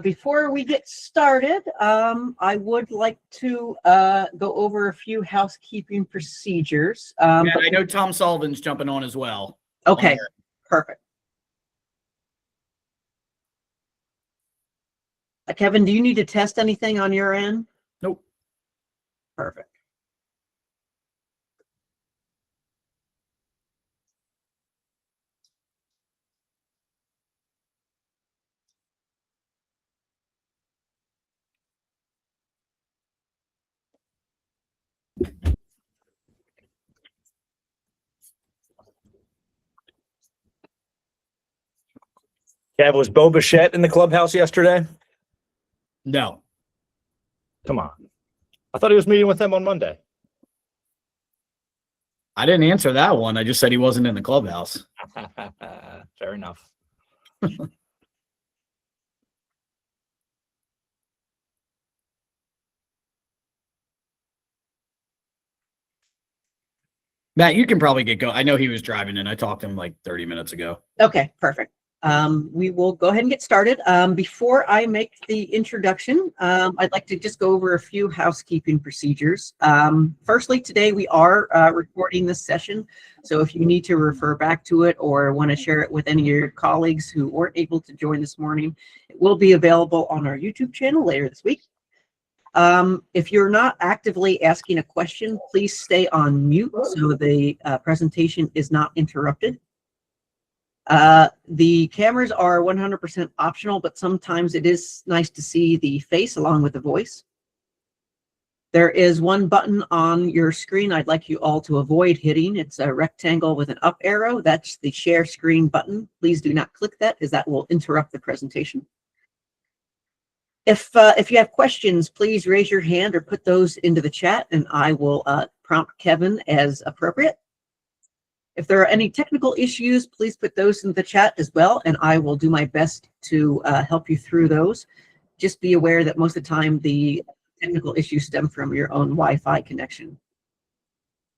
Before we get started, I would like to go over a few housekeeping procedures. I know Tom Sullivan's jumping on as well. Okay, perfect. Kevin, do you need to test anything on your end? Nope. Perfect. Kev, was Bo Bichette in the clubhouse yesterday? No. Come on. I thought he was meeting with them on Monday. I didn't answer that one. I just said he wasn't in the clubhouse. Fair enough. Matt, you can probably get going. I know he was driving in. I talked to him like 30 minutes ago. Okay, perfect. We will go ahead and get started. Before I make the introduction, I'd like to just go over a few housekeeping procedures. Firstly, today we are recording this session, so if you need to refer back to it or want to share it with any of your colleagues who weren't able to join this morning, it will be available on our YouTube channel later this week. If you're not actively asking a question, please stay on mute so the presentation is not interrupted. The cameras are 100% optional, but sometimes it is nice to see the face along with the voice. There is one button on your screen I'd like you all to avoid hitting. It's a rectangle with an up arrow. That's the share screen button. Please do not click that, as that will interrupt the presentation. If you have questions, please raise your hand or put those into the chat, and I will prompt Kevin as appropriate. If there are any technical issues, please put those in the chat as well, and I will do my best to help you through those. Just be aware that most of the time the technical issues stem from your own Wi-Fi connection.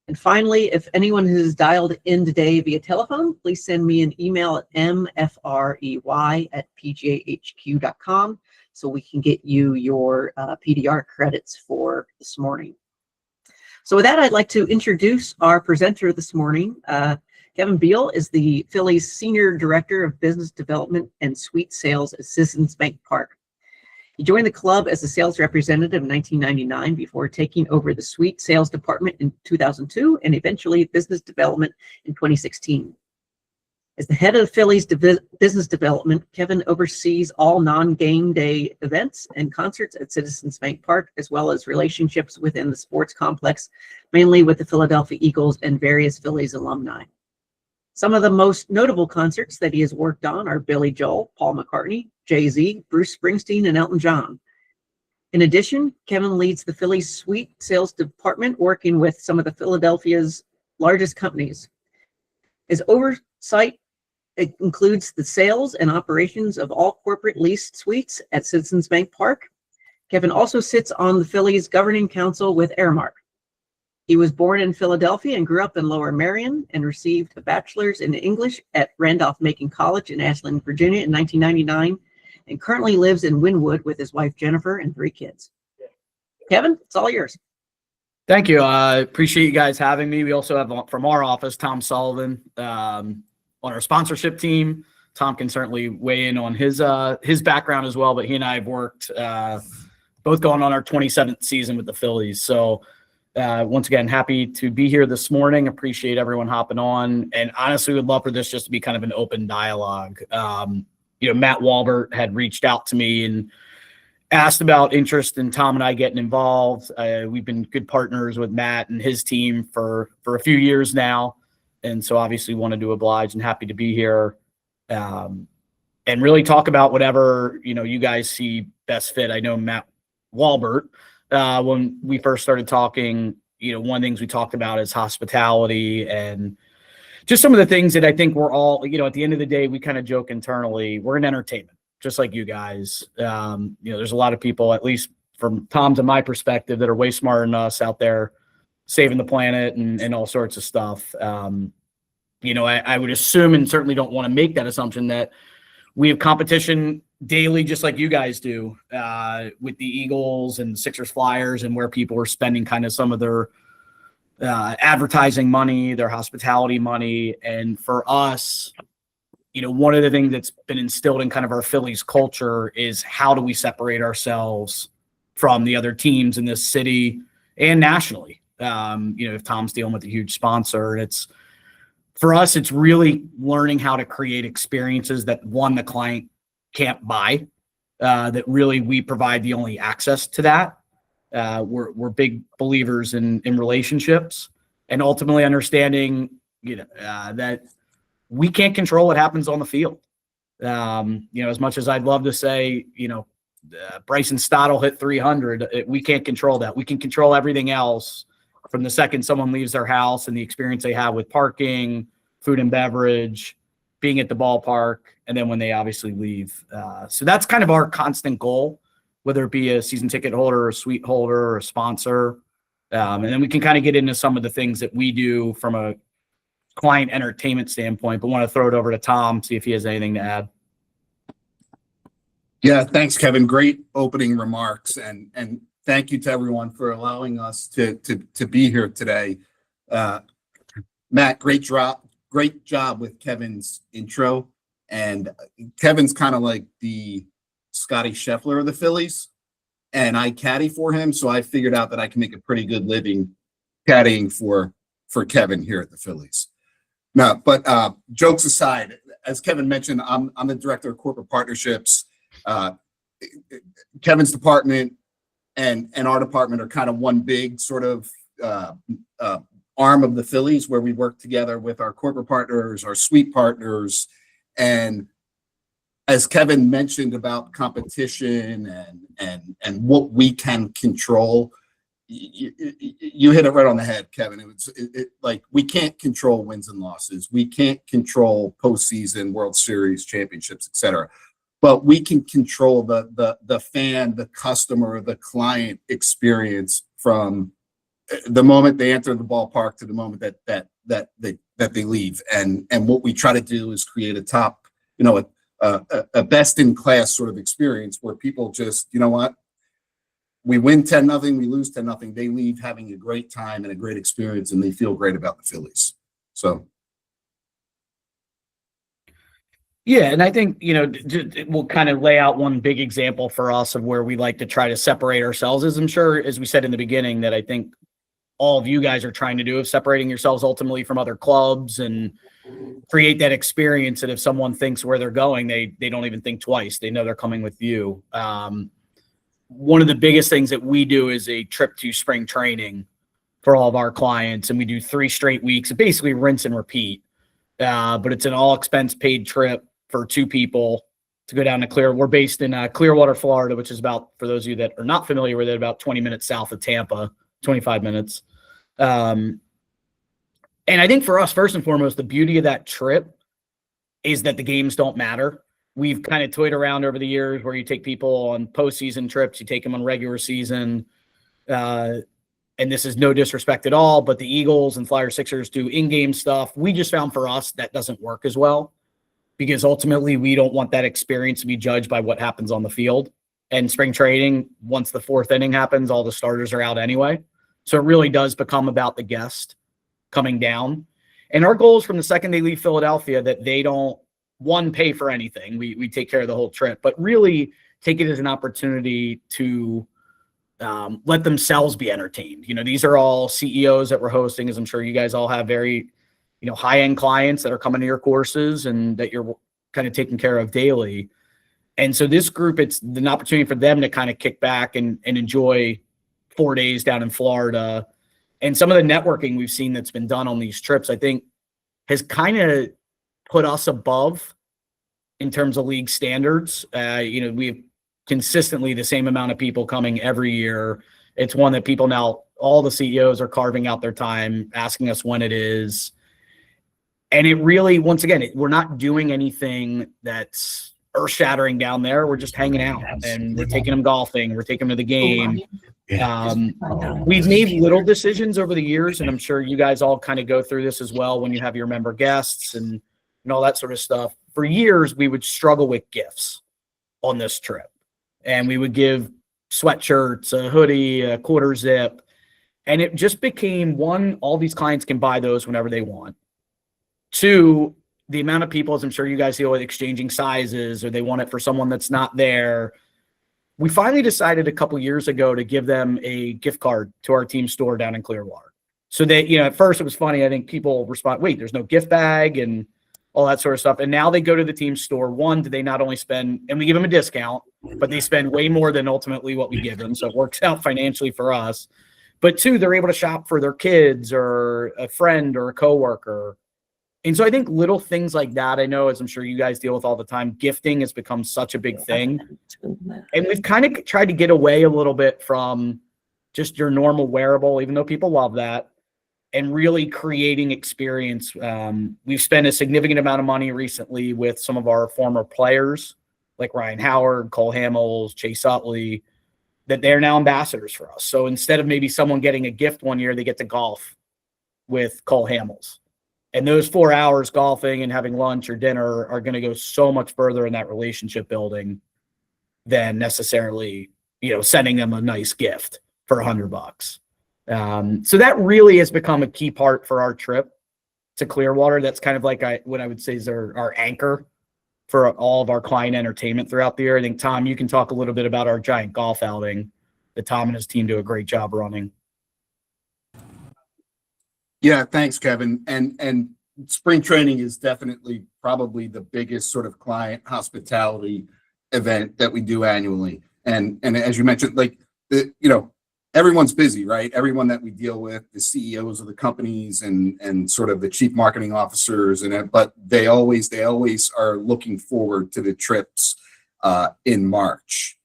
And finally, if anyone has dialed in today via telephone, please send me an email at mfrey@pgahq.com so we can get you your PDR credits for this morning. So with that, I'd like to introduce our presenter this morning. Kevin Beal is the Phillies Senior Director of Business Development and Suite Sales at Citizens Bank Park. He joined the club as a sales representative in 1999 before taking over the suite sales department in 2002 and eventually business development in 2016. As the head of Phillies business development, Kevin oversees all non-game day events and concerts at Citizens Bank Park, as well as relationships within the sports complex, mainly with the Philadelphia Eagles and various Phillies alumni. Some of the most notable concerts that he has worked on are Billy Joel, Paul McCartney, Jay-Z, Bruce Springsteen, and Elton John. In addition, Kevin leads the Phillies suite sales department, working with some of the Philadelphia's largest companies. His oversight it includes the sales and operations of all corporate leased suites at Citizens Bank Park. Kevin also sits on the Phillies Governing Council with Aramark. He was born in Philadelphia and grew up in Lower Merion and received a bachelor's in English at Randolph-Macon College in Ashland, Virginia in 1999, and currently lives in Wynwood with his wife, Jennifer, and 3 kids. Kevin, it's all yours. Thank you. I appreciate you guys having me. We also have from our office, Tom Sullivan, on our sponsorship team. Tom can certainly weigh in on his background as well, but he and I have worked both going on our 27th season with the Phillies. So once again, happy to be here this morning. Appreciate everyone hopping on, and honestly would love for this just to be kind of an open dialogue. Matt Walbert had reached out to me and asked about interest in Tom and I getting involved. We've been good partners with Matt and his team for a few years now. And so obviously wanted to oblige and happy to be here and really talk about whatever, you guys see best fit. I know Matt Walbert, when we first started talking, one of the things we talked about is hospitality and just some of the things that I think we're all, at the end of the day, we kind of joke internally, we're in entertainment, just like you guys. There's a lot of people, at least from Tom's and my perspective, that are way smarter than us out there saving the planet and all sorts of stuff. I would assume, and certainly don't want to make that assumption, that we have competition daily, just like you guys do, with the Eagles and Sixers Flyers, and where people are spending kind of some of their advertising money, their hospitality money. And for us, one of the things that's been instilled in kind of our Phillies culture is how do we separate ourselves from the other teams in this city and nationally. If Tom's dealing with a huge sponsor, for us, it's really learning how to create experiences that the client can't buy, that really we provide the only access to that. We're big believers in relationships, and ultimately understanding, that we can't control what happens on the field. As much as I'd love to say, Bryson Stott will hit 300, we can't control that. We can control everything else from the second someone leaves their house and the experience they have with parking, food and beverage, being at the ballpark, and then when they obviously leave. So that's kind of our constant goal, whether it be a season ticket holder, or a suite holder, or a sponsor. And then we can kind of get into some of the things that we do from a client entertainment standpoint, but want to throw it over to Tom, see if he has anything to add. Yeah, thanks, Kevin. Great opening remarks, and thank you to everyone for allowing us to be here today. Matt, great job with Kevin's intro. And Kevin's kind of like the Scotty Scheffler of the Phillies, and I caddy for him, so I figured out that I can make a pretty good living caddying for Kevin here at the Phillies. No, but jokes aside, as Kevin mentioned, I'm the director of corporate partnerships. Kevin's department and our department are kind of one big sort of arm of the Phillies, where we work together with our corporate partners, our suite partners. And as Kevin mentioned about competition and what we can control, you hit it right on the head, Kevin. Like, we can't control wins and losses. We can't control postseason, World Series, championships, etc. But we can control the fan, the customer, the client experience from the moment they enter the ballpark to the moment that they leave. And what we try to do is create a top, a best in class sort of experience where people just, we win 10-0, we lose 10-0. They leave having a great time and a great experience, and they feel great about the Phillies. So. Yeah, and I think, we'll kind of lay out one big example for us of where we like to try to separate ourselves, as I'm sure, as we said in the beginning, that I think all of you guys are trying to do, of separating yourselves ultimately from other clubs and create that experience that if someone thinks where they're going, they don't even think twice. They know they're coming with you. One of the biggest things that we do is a trip to spring training for all of our clients, and we do 3 straight weeks, basically rinse and repeat. But it's an all expense paid trip for 2 people to go down to Clear. We're based in Clearwater, Florida, which is about, for those of you that are not familiar with it, about 20 minutes south of Tampa, 25 minutes. And I think for us, first and foremost, the beauty of that trip is that the games don't matter. We've kind of toyed around over the years where you take people on postseason trips, you take them on regular season. And this is no disrespect at all, but the Eagles and Flyers, Sixers do in-game stuff. We just found for us that doesn't work as well, because ultimately we don't want that experience to be judged by what happens on the field. And spring training, once the 4th inning happens, all the starters are out anyway. So it really does become about the guest coming down. And our goal is from the second they leave Philadelphia that they don't, pay for anything. We take care of the whole trip, but really take it as an opportunity to let themselves be entertained. These are all CEOs that we're hosting, as I'm sure you guys all have very, high-end clients that are coming to your courses and that you're kind of taking care of daily. And so this group, it's an opportunity for them to kind of kick back and enjoy 4 days down in Florida. And some of the networking we've seen that's been done on these trips, I think, has kind of put us above in terms of league standards. We have consistently the same amount of people coming every year. It's one that people now, all the CEOs are carving out their time, asking us when it is. And it really, once again, we're not doing anything that's earth-shattering down there. We're just hanging out, and we're taking them golfing. We're taking them to the game. We've made little decisions over the years, and I'm sure you guys all kind of go through this as well when you have your member guests and all that sort of stuff. For years, we would struggle with gifts. on this trip. And we would give sweatshirts, a hoodie, a quarter zip. And it just became, one, all these clients can buy those whenever they want. Two, the amount of people, as I'm sure you guys deal with, exchanging sizes, or they want it for someone that's not there. We finally decided a couple years ago to give them a gift card to our team store down in Clearwater. So they, at first it was funny. I think people respond, wait, there's no gift bag and all that sort of stuff. And now they go to the team store. One, do they not only spend, and we give them a discount, but they spend way more than ultimately what we give them. So it works out financially for us. But two, they're able to shop for their kids or a friend or a coworker. And so I think little things like that, I know, as I'm sure you guys deal with all the time, gifting has become such a big thing. And we've kind of tried to get away a little bit from just your normal wearable, even though people love that, and really creating experience. We've spent a significant amount of money recently with some of our former players, like Ryan Howard, Cole Hamels, Chase Utley, that they're now ambassadors for us. So instead of maybe someone getting a gift one year, they get to golf with Cole Hamels. And those 4 hours golfing and having lunch or dinner are going to go so much further in that relationship building than necessarily, sending them a nice gift for $100. So that really has become a key part for our trip to Clearwater. That's kind of like what I would say is our anchor for all of our client entertainment throughout the year. I think, Tom, you can talk a little bit about our giant golf outing that Tom and his team do a great job running. Yeah, thanks, Kevin. And spring training is definitely probably the biggest sort of client hospitality event that we do annually. And as you mentioned, everyone's busy, right? Everyone that we deal with, the CEOs of the companies and sort of the chief marketing officers, but they always are looking forward to the trips in March.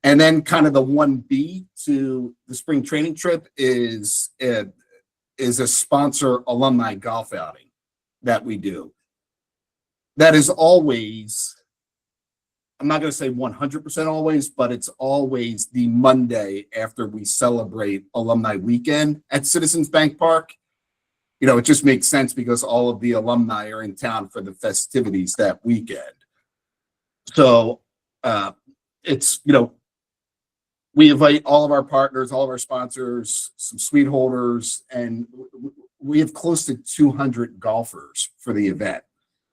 And then kind of the 1B to the spring training trip is a sponsor alumni golf outing that we do. That is always, I'm not going to say 100% always, but it's always the Monday after we celebrate alumni weekend at Citizens Bank Park. It just makes sense because all of the alumni are in town for the festivities that weekend. So it's, we invite all of our partners, all of our sponsors, some suite holders, and we have close to 200 golfers for the event.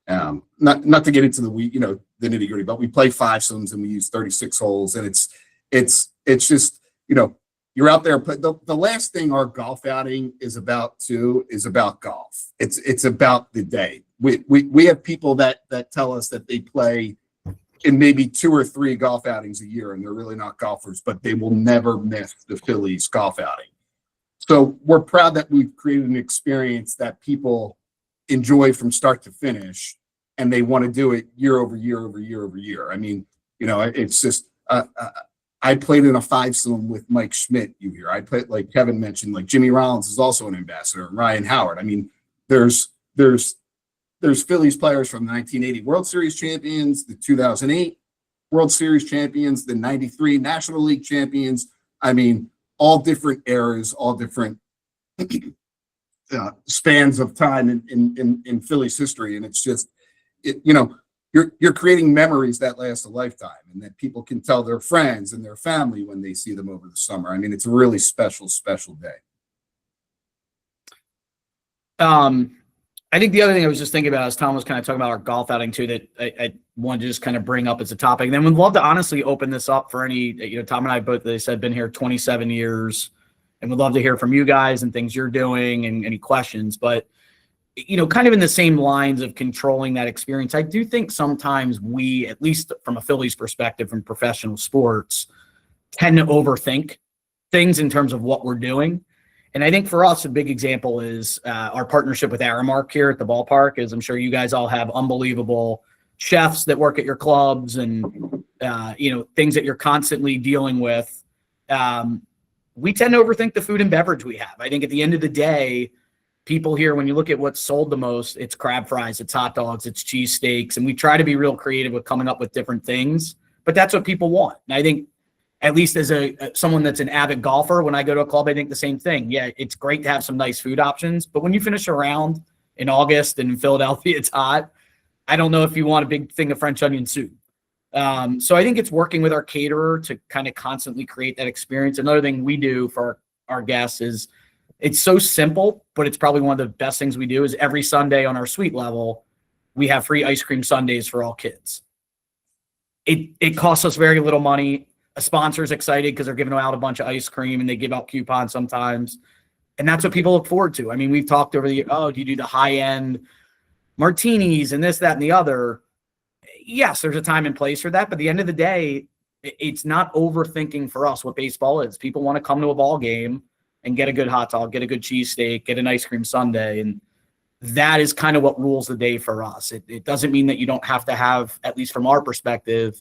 Not to get into the the nitty gritty, but we play fivesomes and we use 36 holes, and it's just you're out there. But the last thing our golf outing is about golf. It's about the day. We have people that tell us that they play in maybe 2 or 3 golf outings a year, and they're really not golfers, but they will never miss the Phillies golf outing. So we're proud that we've created an experience that people enjoy from start to finish, and they want to do it year over year over year over year. I mean, it's just, I played in a fivesome with Mike Schmidt, I played, like Kevin mentioned, like Jimmy Rollins is also an ambassador, and Ryan Howard. I mean, there's Phillies players from the 1980 World Series champions, the 2008 World Series champions, the 93 National League champions. I mean, all different eras, all different spans of time in Phillies history. And it's just, you're creating memories that last a lifetime, and that people can tell their friends and their family when they see them over the summer. I mean, it's a really special, special day. I think the other thing I was just thinking about as Tom was kind of talking about our golf outing too, that I wanted to just kind of bring up as a topic. And then we'd love to honestly open this up for any, Tom and I both, they said, been here 27 years, and we'd love to hear from you guys and things you're doing and any questions. But, kind of in the same lines of controlling that experience, I do think sometimes we, at least from a Phillies perspective, from professional sports, tend to overthink things in terms of what we're doing. And I think for us, a big example is our partnership with Aramark here at the ballpark. As I'm sure you guys all have unbelievable chefs that work at your clubs and, things that you're constantly dealing with. We tend to overthink the food and beverage we have. I think at the end of the day, people here, when you look at what's sold the most, it's crab fries, it's hot dogs, it's cheesesteaks. And we try to be real creative with coming up with different things, but that's what people want. And I think, at least as someone that's an avid golfer, when I go to a club, I think the same thing. Yeah, it's great to have some nice food options, but when you finish a round in August and in Philadelphia, it's hot. I don't know if you want a big thing of French onion soup. So I think it's working with our caterer to kind of constantly create that experience. Another thing we do for our guests is it's so simple, but it's probably one of the best things we do is every Sunday on our suite level, we have free ice cream sundaes for all kids. It costs us very little money. A sponsor's excited because they're giving out a bunch of ice cream and they give out coupons sometimes. And that's what people look forward to. I mean, we've talked over the, oh, do you do the high-end martinis and this, that, and the other? Yes, there's a time and place for that. But at the end of the day, it's not overthinking for us what baseball is. People want to come to a ball game and get a good hot dog, get a good cheesesteak, get an ice cream sundae. And that is kind of what rules the day for us. It doesn't mean that you don't have to have, at least from our perspective,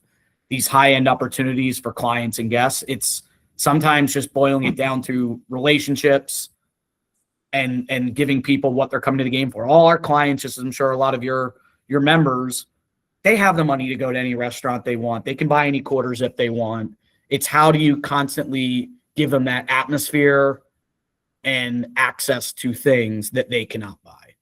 these high-end opportunities for clients and guests. It's sometimes just boiling it down to relationships and giving people what they're coming to the game for. All our clients, just as I'm sure a lot of your members, they have the money to go to any restaurant they want. They can buy any quarters if they want. It's how do you constantly give them that atmosphere and access to things that they cannot buy.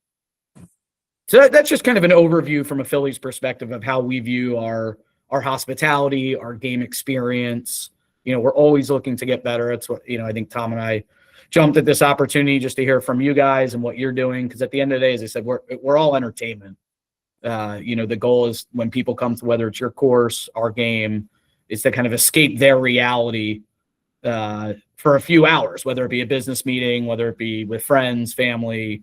So that's just kind of an overview from a Phillies perspective of how we view our hospitality, our game experience. You know, we're always looking to get better. It's what, you know, I think Tom and I jumped at this opportunity just to hear from you guys and what you're doing. Because at the end of the day, as I said, we're all entertainment. You know, the goal is when people come to, whether it's your course, our game, is to kind of escape their reality for a few hours, whether it be a business meeting, whether it be with friends, family.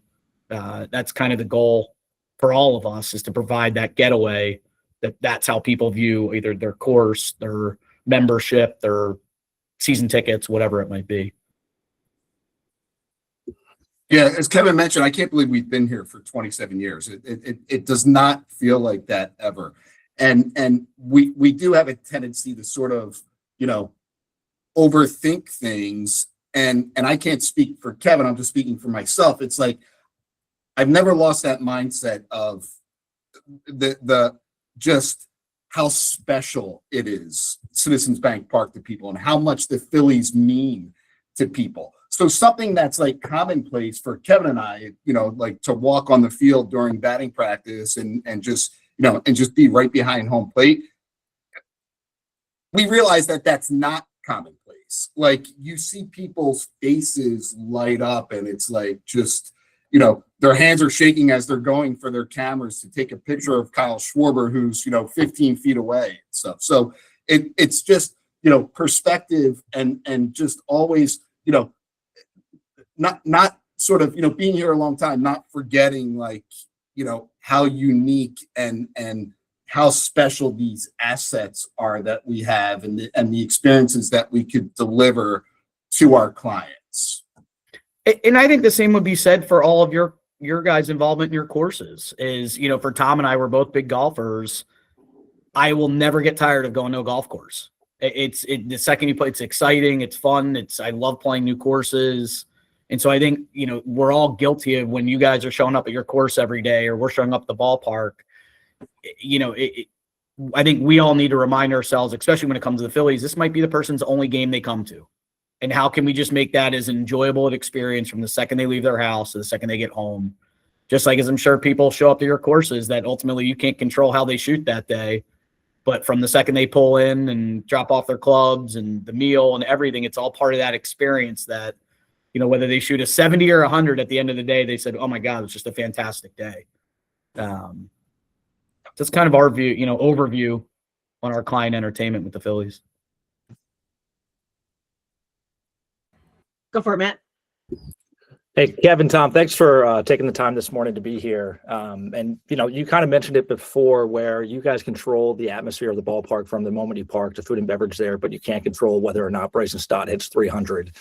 That's kind of the goal for all of us, is to provide that getaway. That's how people view either their course, their membership, their season tickets, whatever it might be. Yeah, as Kevin mentioned, I can't believe we've been here for 27 years. It does not feel like that ever. And we do have a tendency to sort of, you know, overthink things. And I can't speak for Kevin, I'm just speaking for myself. It's like I've never lost that mindset of the just how special it is, Citizens Bank Park, to people, and how much the Phillies mean to people. So something that's like commonplace for Kevin and I, you know, like to walk on the field during batting practice and just, you know, and just be right behind home plate. We realize that that's not commonplace. Like you see people's faces light up and it's like just, you know, their hands are shaking as they're going for their cameras to take a picture of Kyle Schwarber, who's, you know, 15 feet away and stuff. So it's just, you know, perspective and just always, you know, not sort of, you know, being here a long time, not forgetting like, you know, how unique and how special these assets are that we have and the experiences that we could deliver to our clients. And I think the same would be said for all of your guys' involvement in your courses. Is, you know, for Tom and I, we're both big golfers. I will never get tired of going to a golf course. The second you play, it's exciting, it's fun. I love playing new courses. And so I think, you know, we're all guilty of when you guys are showing up at your course every day or we're showing up at the ballpark. You know, I think we all need to remind ourselves, especially when it comes to the Phillies, this might be the person's only game they come to. And how can we just make that as enjoyable an experience from the second they leave their house to the second they get home? Just like as I'm sure people show up to your courses that ultimately you can't control how they shoot that day. But from the second they pull in and drop off their clubs and the meal and everything, it's all part of that experience that, you know, whether they shoot a 70 or 100 at the end of the day, they said, oh my God, it's just a fantastic day. That's kind of our view, you know, overview on our client entertainment with the Phillies. Go for it, Matt. Hey, Kevin, Tom, thanks for taking the time this morning to be here. And, you know, you kind of mentioned it before where you guys control the atmosphere of the ballpark from the moment you park to food and beverage there, but you can't control whether or not Bryson Stott hits 300.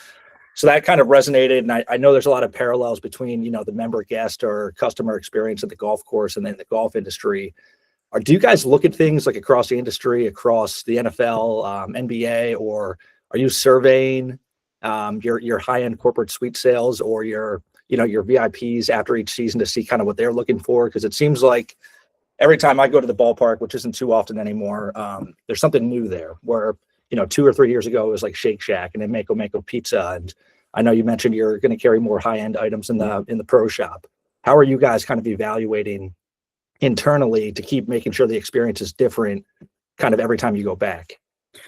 So that kind of resonated. And I know there's a lot of parallels between, you know, the member guest or customer experience at the golf course and then the golf industry. Do you guys look at things like across the industry, across the NFL, NBA, or are you surveying your high-end corporate suite sales or your VIPs after each season to see kind of what they're looking for? Because it seems like every time I go to the ballpark, which isn't too often anymore, there's something new there where, you know, 2 or 3 years ago, it was like Shake Shack and then Mako Pizza. And I know you mentioned you're going to carry more high-end items in the pro shop. How are you guys kind of evaluating internally to keep making sure the experience is different kind of every time you go back?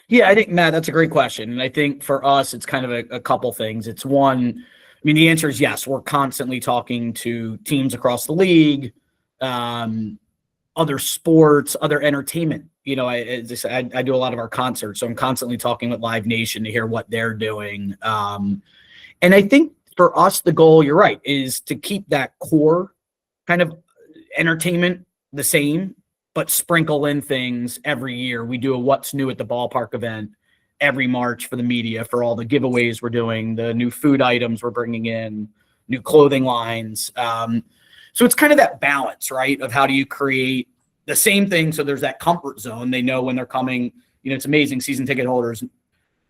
Yeah, I think, Matt, that's a great question. And I think for us, it's kind of a couple things. It's one, I mean, the answer is yes. We're constantly talking to teams across the league, other sports, other entertainment. You know, I do a lot of our concerts, so I'm constantly talking with Live Nation to hear what they're doing. And I think for us, the goal, you're right, is to keep that core kind of entertainment the same, but sprinkle in things every year. We do a What's New at the Ballpark event every March for the media, for all the giveaways we're doing, the new food items we're bringing in, new clothing lines. So it's kind of that balance, right, of how do you create the same thing so there's that comfort zone. They know when they're coming. You know, it's amazing, season ticket holders,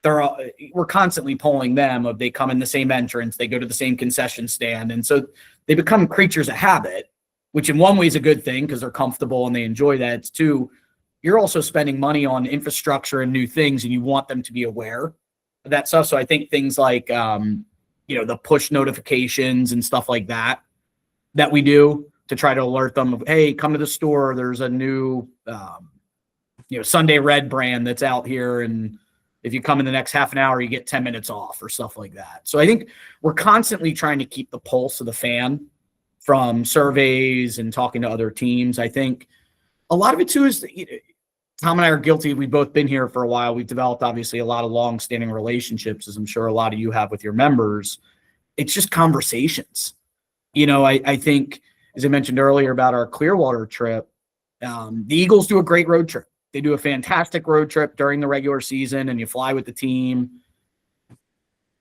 we're constantly polling them of they come in the same entrance, they go to the same concession stand. And so they become creatures of habit, which in one way is a good thing because they're comfortable and they enjoy that. It's two, you're also spending money on infrastructure and new things, and you want them to be aware of that stuff. So I think things like, the push notifications and stuff like that we do to try to alert them of, hey, come to the store. There's a new, Sunday Red brand that's out here. And if you come in the next half an hour, you get 10 minutes off or stuff like that. So I think we're constantly trying to keep the pulse of the fan from surveys and talking to other teams. I think a lot of it too is Tom and I are guilty. We've both been here for a while. We've developed obviously a lot of long-standing relationships, as I'm sure a lot of you have with your members. It's just conversations. I think, as I mentioned earlier about our Clearwater trip, the Eagles do a great road trip. They do a fantastic road trip during the regular season, and you fly with the team.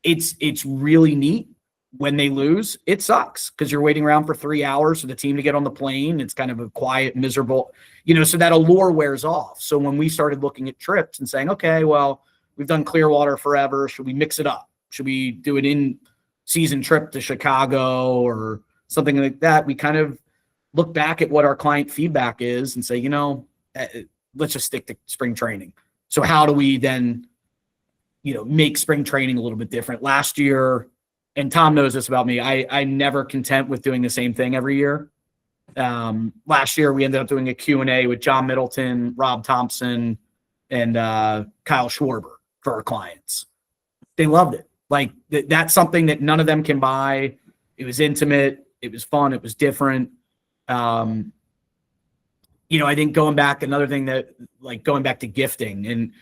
It's really neat. When they lose, it sucks because you're waiting around for 3 hours for the team to get on the plane. It's kind of a quiet, miserable, so that allure wears off. So when we started looking at trips and saying, okay, well, we've done Clearwater forever. Should we mix it up? Should we do an in-season trip to Chicago or something like that? We kind of look back at what our client feedback is and say, let's just stick to spring training. So how do we then, make spring training a little bit different? Last year, and Tom knows this about me, I'm never content with doing the same thing every year. Last year, we ended up doing a Q&A with John Middleton, Rob Thompson, and Kyle Schwarber for our clients. They loved it. Like, that's something that none of them can buy. It was intimate. It was fun. It was different. I think going back to gifting, and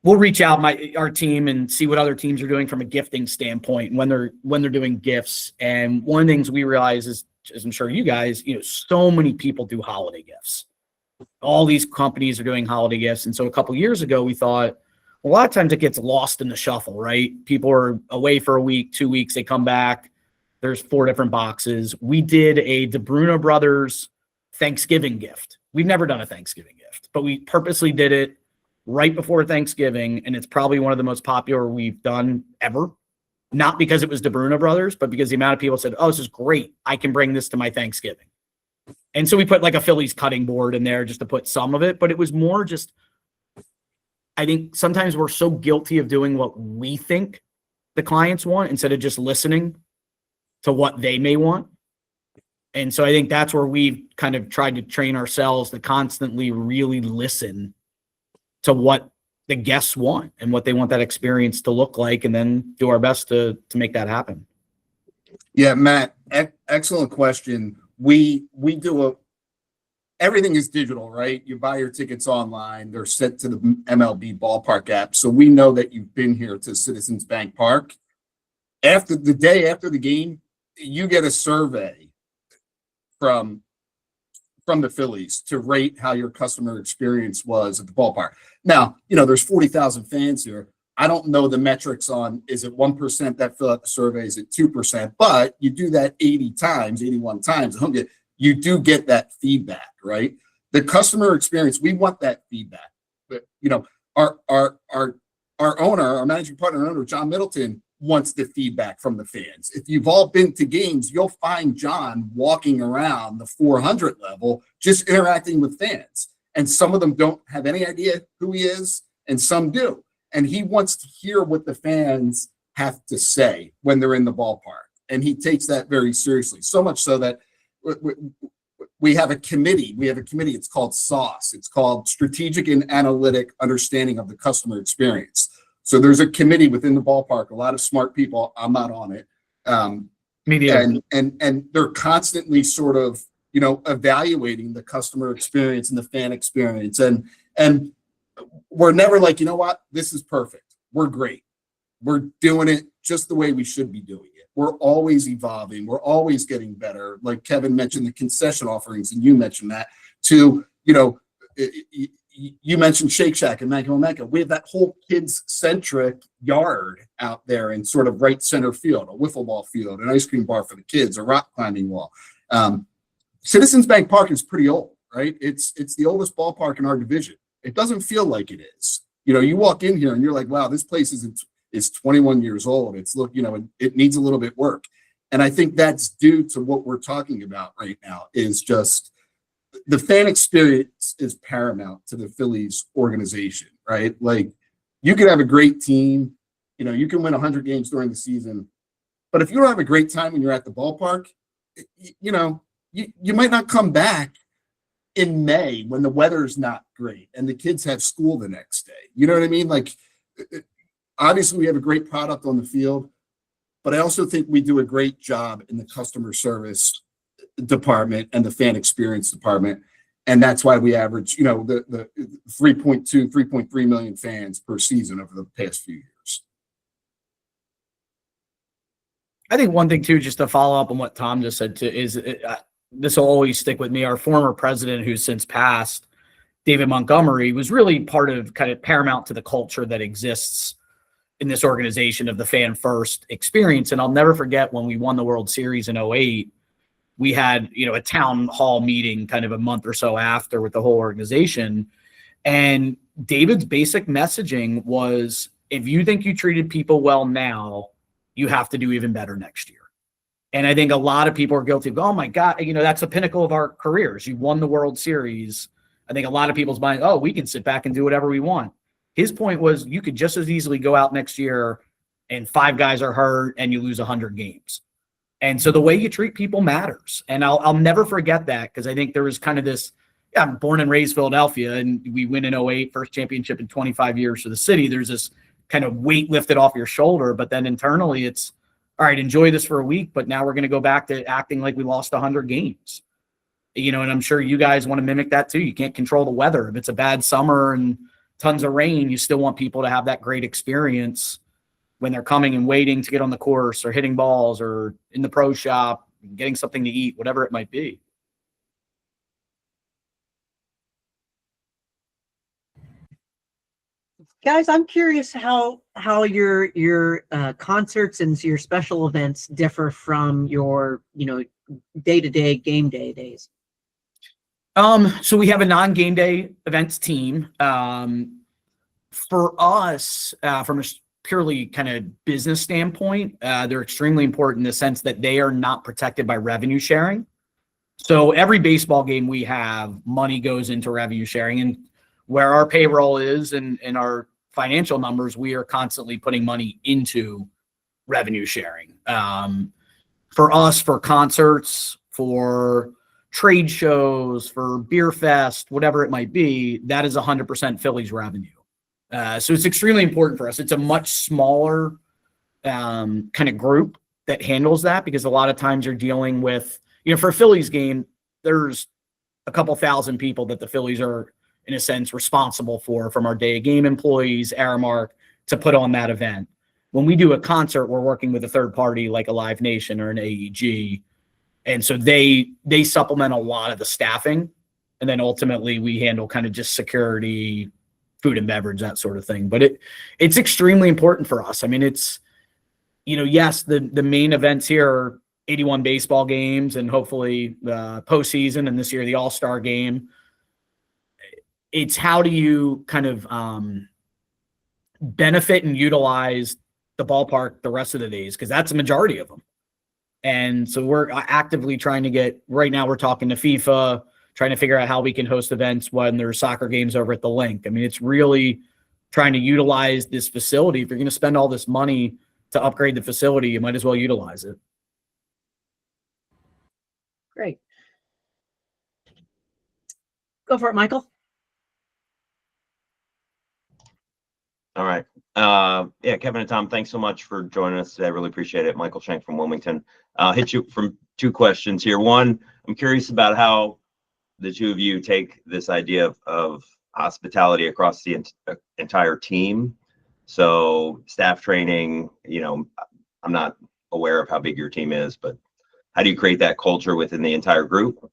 we'll reach out our team and see what other teams are doing from a gifting standpoint when they're doing gifts. And one of the things we realize is, as I'm sure you guys, so many people do holiday gifts. All these companies are doing holiday gifts. And so a couple of years ago, we thought, a lot of times it gets lost in the shuffle, right? People are away for a week, 2 weeks, they come back. There's 4 different boxes. We did a DeBruno Brothers Thanksgiving gift. We've never done a Thanksgiving gift, but we purposely did it right before Thanksgiving, and it's probably one of the most popular we've done ever. Not because it was DeBruno Brothers, but because the amount of people said, oh, this is great. I can bring this to my Thanksgiving. And so we put like a Phillies cutting board in there just to put some of it, but it was more just, I think sometimes we're so guilty of doing what we think the clients want instead of just listening to what they may want. And so I think that's where we've kind of tried to train ourselves to constantly really listen to what the guests want and what they want that experience to look like, and then do our best to make that happen. Yeah, Matt, excellent question. We do everything is digital, right? You buy your tickets online. They're sent to the MLB ballpark app. So we know that you've been here to Citizens Bank Park. After the day after the game, you get a survey from the Phillies to rate how your customer experience was at the ballpark. Now, there's 40,000 fans here. I don't know the metrics on, is it 1% that fill out the survey? Is it 2%? But you do that 81 times, you do get that feedback, right? The customer experience, we want that feedback. But, our owner, our managing partner owner, John Middleton, wants the feedback from the fans. If you've all been to games, you'll find John walking around the 400 level, just interacting with fans. And some of them don't have any idea who he is, and some do. And he wants to hear what the fans have to say when they're in the ballpark. And he takes that very seriously. So much so that we have a committee. It's called SAUCE. It's called Strategic and Analytic Understanding of the Customer Experience. So there's a committee within the ballpark, a lot of smart people. I'm not on it. Me neither. And they're constantly sort of, evaluating the customer experience and the fan experience. And we're never like, you know what, this is perfect. We're great. We're doing it just the way we should be doing it. We're always evolving. We're always getting better. Like Kevin mentioned the concession offerings, and you mentioned that too. You mentioned Shake Shack and Mango Mecca. We have that whole kids-centric yard out there in sort of right center field, a wiffle ball field, an ice cream bar for the kids, a rock climbing wall. Citizens Bank Park is pretty old, right? It's the oldest ballpark in our division. It doesn't feel like it is. You walk in here and you're like, wow, this place is 21 years old. It needs a little bit work. And I think that's due to what we're talking about right now, is just the fan experience is paramount to the Phillies organization, right? Like, you could have a great team, you can win 100 games during the season, but if you don't have a great time when you're at the ballpark, you might not come back in May when the weather's not great and the kids have school the next day. You know what I mean? Like, obviously we have a great product on the field, but I also think we do a great job in the customer service department and the fan experience department. And that's why we average, the 3.2, 3.3 million fans per season over the past few years. I think one thing too, just to follow up on what Tom just said too, is this will always stick with me. Our former president, who's since passed, David Montgomery, was really part of kind of paramount to the culture that exists in this organization of the fan first experience. And I'll never forget when we won the World Series in 2008, we had, a town hall meeting kind of a month or so after with the whole organization. And David's basic messaging was, if you think you treated people well now, you have to do even better next year. And I think a lot of people are guilty of, oh my God, that's the pinnacle of our careers. You won the World Series. I think a lot of people's mind, oh, we can sit back and do whatever we want. His point was, you could just as easily go out next year and 5 guys are hurt and you lose 100 games. And so the way you treat people matters. And I'll never forget that, because I think there was kind of this, I'm born and raised Philadelphia, and we win in 2008, first championship in 25 years for the city. There's this kind of weight lifted off your shoulder, but then internally it's, all right, enjoy this for a week, but now we're going to go back to acting like we lost 100 games. And I'm sure you guys want to mimic that too. You can't control the weather. If it's a bad summer and tons of rain, you still want people to have that great experience when they're coming and waiting to get on the course or hitting balls or in the pro shop, getting something to eat, whatever it might be. Guys, I'm curious how your concerts and your special events differ from your day-to-day game day days. So we have a non-game day events team. For us, from a purely kind of business standpoint, they're extremely important in the sense that they are not protected by revenue sharing. So every baseball game we have, money goes into revenue sharing, and where our payroll is and our financial numbers, we are constantly putting money into revenue sharing. For us, for concerts, for trade shows, for beer fest, whatever it might be, that is 100% Phillies revenue. So it's extremely important for us. It's a much smaller kind of group that handles that, because a lot of times you're dealing with, for a Phillies game, there's a couple thousand people that the Phillies are, in a sense, responsible for, from our day of game employees, Aramark, to put on that event. When we do a concert, we're working with a third party like a Live Nation or an AEG. And so they supplement a lot of the staffing. And then ultimately we handle kind of just security, food and beverage, that sort of thing. But it's extremely important for us. I mean, it's, yes, the main events here are 81 baseball games and hopefully the postseason, and this year the All-Star game. It's how do you kind of benefit and utilize the ballpark the rest of the days, because that's the majority of them. And so we're actively trying to get, right now we're talking to FIFA, trying to figure out how we can host events when there's soccer games over at the Link. I mean, it's really trying to utilize this facility. If you're going to spend all this money to upgrade the facility, you might as well utilize it. Great. Go for it, Michael. All right. Yeah, Kevin and Tom, thanks so much for joining us today. I really appreciate it. Michael Schenk from Wilmington. I'll hit you from two questions here. One, I'm curious about how the two of you take this idea of hospitality across the entire team. So staff training, I'm not aware of how big your team is, but how do you create that culture within the entire group?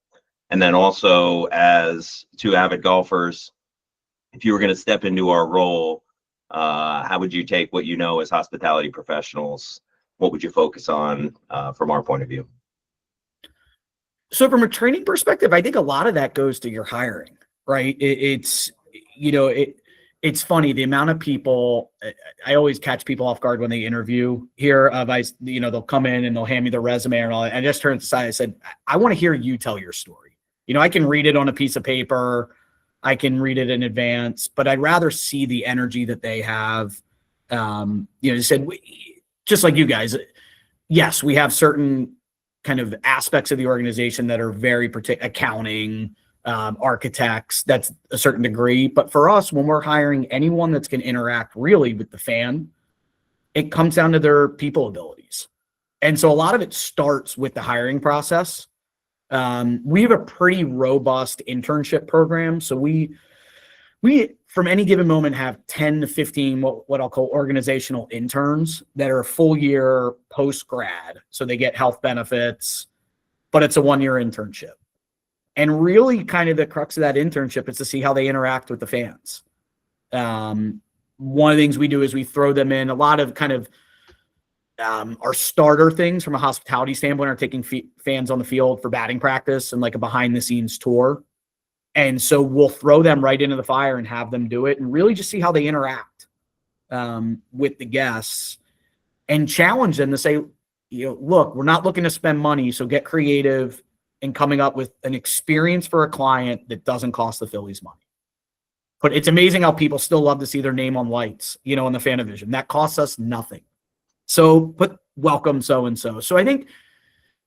And then also, as two avid golfers, if you were going to step into our role, how would you take what you know as hospitality professionals? What would you focus on from our point of view? So from a training perspective, I think a lot of that goes to your hiring, right? It's funny, the amount of people, I always catch people off guard when they interview here. They'll come in and they'll hand me their resume and all that. I just turned to the side and said, I want to hear you tell your story. I can read it on a piece of paper. I can read it in advance, but I'd rather see the energy that they have. Just like you guys, yes, we have certain kind of aspects of the organization that are very accounting, architects, that's a certain degree. But for us, when we're hiring anyone that's going to interact really with the fan, it comes down to their people abilities. And so a lot of it starts with the hiring process. We have a pretty robust internship program. So we from any given moment have 10 to 15, what I'll call organizational interns that are a full year post grad. So they get health benefits, but it's a 1-year internship. And really kind of the crux of that internship is to see how they interact with the fans. One of the things we do is we throw them in a lot of kind of our starter things from a hospitality standpoint are taking fans on the field for batting practice and like a behind the scenes tour. And so we'll throw them right into the fire and have them do it and really just see how they interact with the guests and challenge them to say, look, we're not looking to spend money. So get creative in coming up with an experience for a client that doesn't cost the Phillies money. But it's amazing how people still love to see their name on lights, in the fan division. That costs us nothing. So welcome so-and-so. So I think,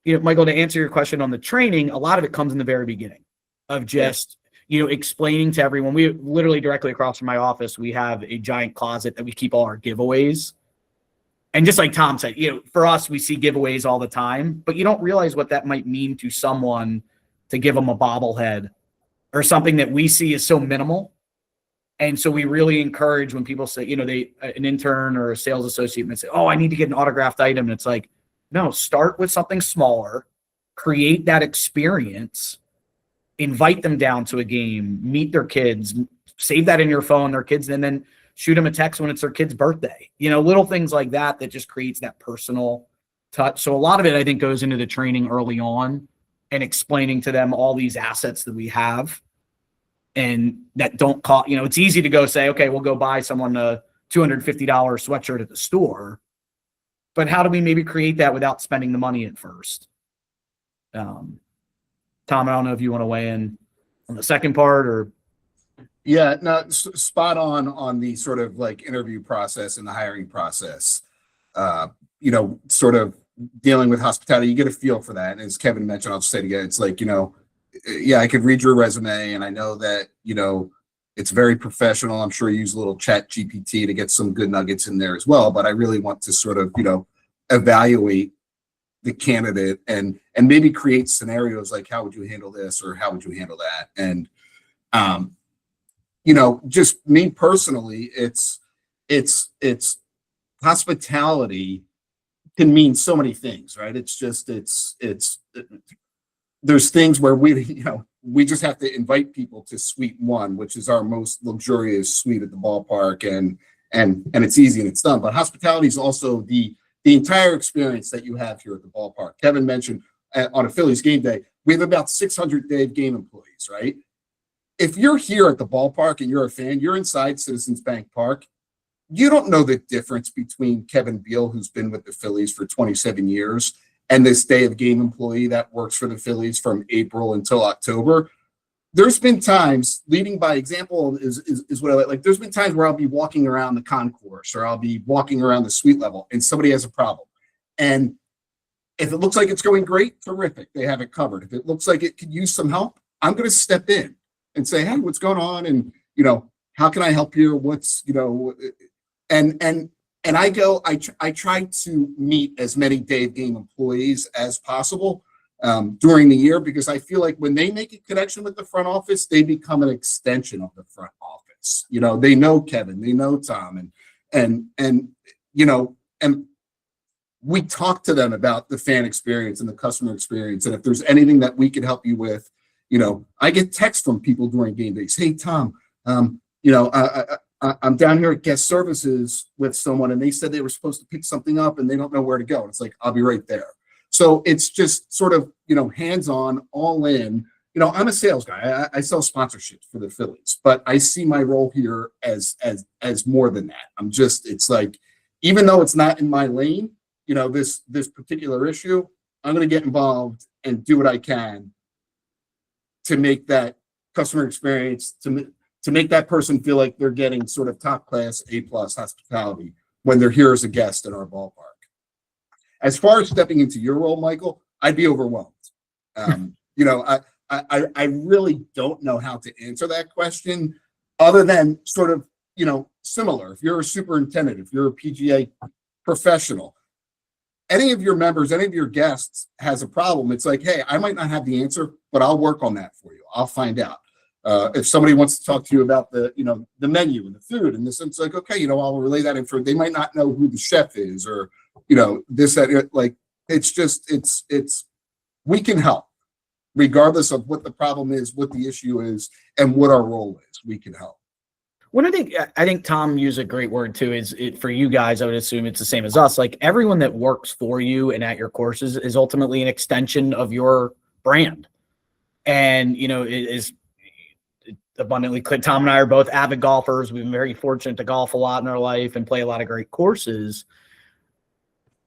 Michael, to answer your question on the training, a lot of it comes in the very beginning of just, explaining to everyone. We literally directly across from my office, we have a giant closet that we keep all our giveaways. And just like Tom said, for us, we see giveaways all the time, but you don't realize what that might mean to someone to give them a bobblehead or something that we see is so minimal. And so we really encourage when people say, an intern or a sales associate might say, oh, I need to get an autographed item. And it's like, no, start with something smaller, create that experience, invite them down to a game, meet their kids, save that in your phone, their kids, and then shoot them a text when it's their kid's birthday. Little things like that just creates that personal touch. So a lot of it, I think, goes into the training early on and explaining to them all these assets that we have. And that don't cost, it's easy to go say, okay, we'll go buy someone a $250 sweatshirt at the store. But how do we maybe create that without spending the money at first? Tom, I don't know if you want to weigh in on the second part or. Yeah, no, spot on the sort of like interview process and the hiring process. Sort of dealing with hospitality, you get a feel for that. And as Kevin mentioned, I'll just say it again, it's like, yeah, I could read your resume and I know that, it's very professional. I'm sure you use a little chat GPT to get some good nuggets in there as well. But I really want to sort of, evaluate the candidate and maybe create scenarios like, how would you handle this or how would you handle that? And, just me personally, it's hospitality can mean so many things, right? There's things where we just have to invite people to suite 1, which is our most luxurious suite at the ballpark, and it's easy and it's done. But hospitality is also the entire experience that you have here at the ballpark. Kevin mentioned on a Phillies game day, we have about 600 Dave game employees, right? If you're here at the ballpark and you're a fan, you're inside Citizens Bank Park, you don't know the difference between Kevin Beal, who's been with the Phillies for 27 years, and this day of game employee that works for the Phillies from April until October. There's been times, leading by example is what I like. There's been times where I'll be walking around the concourse or I'll be walking around the suite level and somebody has a problem. And if it looks like it's going great, terrific. They have it covered. If it looks like it could use some help, I'm going to step in. and say, hey, what's going on? And, you know, how can I help you? What's, you know, and I try to meet as many Dave Game employees as possible during the year, because I feel like when they make a connection with the front office, they become an extension of the front office. You know, they know Kevin, they know Tom, and you know, and we talk to them about the fan experience and the customer experience. And if there's anything that we can help you with, you know, I get texts from people during game days. Hey, Tom, you know, I'm down here at guest services with someone, and they said they were supposed to pick something up and they don't know where to go. And it's like, I'll be right there. So it's just sort of, you know, hands-on, all in. You know, I'm a sales guy. I sell sponsorships for the Phillies, but I see my role here as more than that. I'm just, it's like, even though it's not in my lane, you know, this particular issue, I'm going to get involved and do what I can to make that customer experience, to make that person feel like they're getting sort of top class A+ hospitality when they're here as a guest in our ballpark. As far as stepping into your role, Michael, I'd be overwhelmed. You know, I really don't know how to answer that question, other than sort of, you know, similar. If you're a superintendent, if you're a PGA professional, any of your members, any of your guests has a problem, it's like, hey, I might not have the answer, but I'll work on that for you. I'll find out. If somebody wants to talk to you about the, you know, the menu and the food and this, it's like, okay, you know, I'll relay that info. They might not know who the chef is, or, you know, this, that, like, it's just, it's, we can help regardless of what the problem is, what the issue is, and what our role is. We can help. One I think Tom used a great word too, is it for you guys, I would assume it's the same as us. Like, everyone that works for you and at your courses is ultimately an extension of your brand. And, you know, it is abundantly clear. Tom and I are both avid golfers. We've been very fortunate to golf a lot in our life and play a lot of great courses.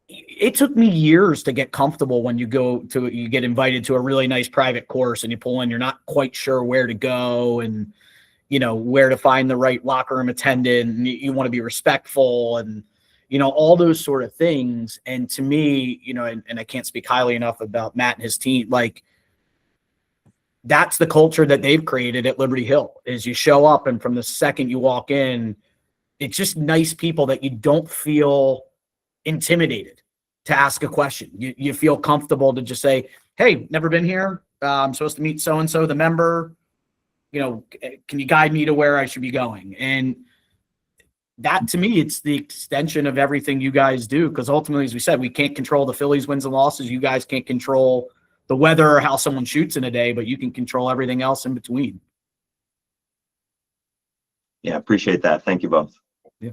It took me years to get comfortable when you get invited to a really nice private course and you pull in, you're not quite sure where to go and, you know, where to find the right locker room attendant, and you want to be respectful and, you know, all those sort of things. And to me, you know, and I can't speak highly enough about Matt and his team, like, that's the culture that they've created at Liberty Hill. Is you show up, and from the second you walk in, it's just nice people that you don't feel intimidated to ask a question. You feel comfortable to just say, hey, never been here. I'm supposed to meet so-and-so, the member, you know, can you guide me to where I should be going? And that, to me, it's the extension of everything you guys do. Because ultimately, as we said, we can't control the Phillies' wins and losses. You guys can't control the weather or how someone shoots in a day, but you can control everything else in between. Yeah, appreciate that. Thank you both. Yeah.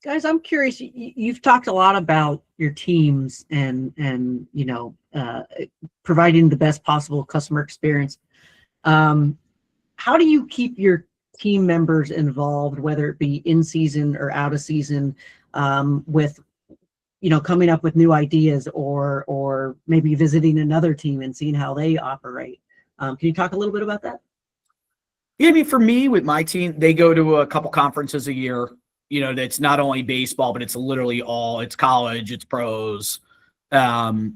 Guys, I'm curious. You've talked a lot about your teams and you know, providing the best possible customer experience. How do you keep your team members involved, whether it be in season or out of season, with, you know, coming up with new ideas, or maybe visiting another team and seeing how they operate? Can you talk a little bit about that? Yeah, I mean, for me, with my team, they go to a couple conferences a year. You know, that's not only baseball, but it's literally it's college, it's pros. I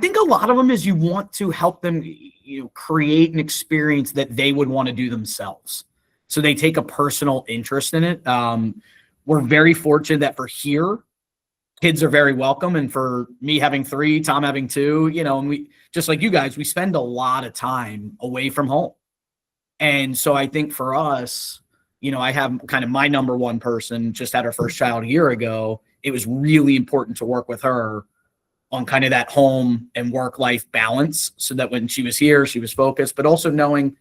think a lot of them is you want to help them, you know, create an experience that they would want to do themselves. So they take a personal interest in it. We're very fortunate that for here, kids are very welcome. And for me having 3, Tom having 2, you know, and we, just like you guys, we spend a lot of time away from home. And so I think for us, you know, I have kind of my number one person, just had her first child a year ago. It was really important to work with her on kind of that home and work-life balance, so that when she was here, she was focused, but also knowing,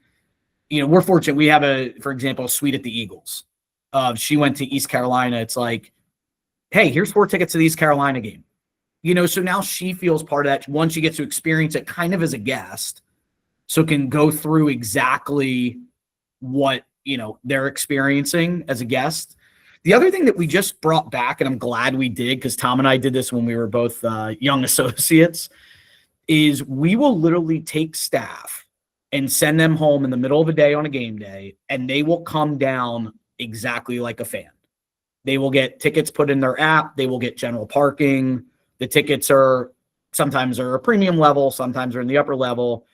you know, we're fortunate. We have for example, a suite at the Eagles. She went to East Carolina. It's like, hey, here's 4 tickets to the East Carolina game. You know, so now she feels part of that. Once she gets to experience it kind of as a guest, so can go through exactly what, you know, they're experiencing as a guest. The other thing that we just brought back, and I'm glad we did, because Tom and I did this when we were both young associates, is we will literally take staff and send them home in the middle of a day on a game day, and they will come down exactly like a fan. They will get tickets put in their app. They will get general parking. The tickets are sometimes are a premium level, sometimes are in the upper level,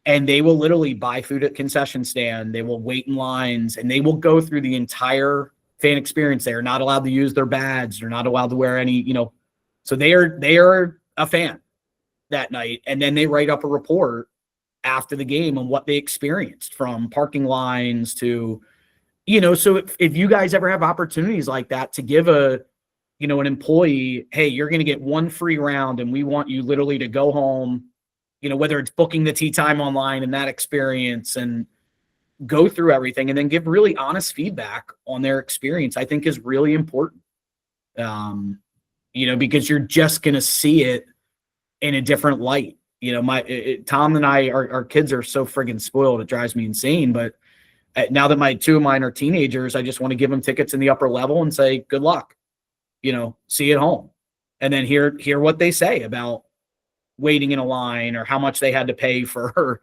and they will literally buy food at concession stand. They will wait in lines, and they will go through the entire fan experience. They are not allowed to use their badge. They're not allowed to wear any, so they are a fan that night. And then they write up a report after the game on what they experienced, from parking lines to, so if you guys ever have opportunities like that to give an employee, hey, you're going to get one free round and we want you literally to go home, whether it's booking the tea time online and that experience, and go through everything and then give really honest feedback on their experience, I think is really important. Because you're just going to see it in a different light. Tom and I, our kids are so friggin' spoiled. It drives me insane. But now that two of mine are teenagers, I just want to give them tickets in the upper level and say, good luck, see you at home. And then hear what they say about waiting in a line or how much they had to pay for,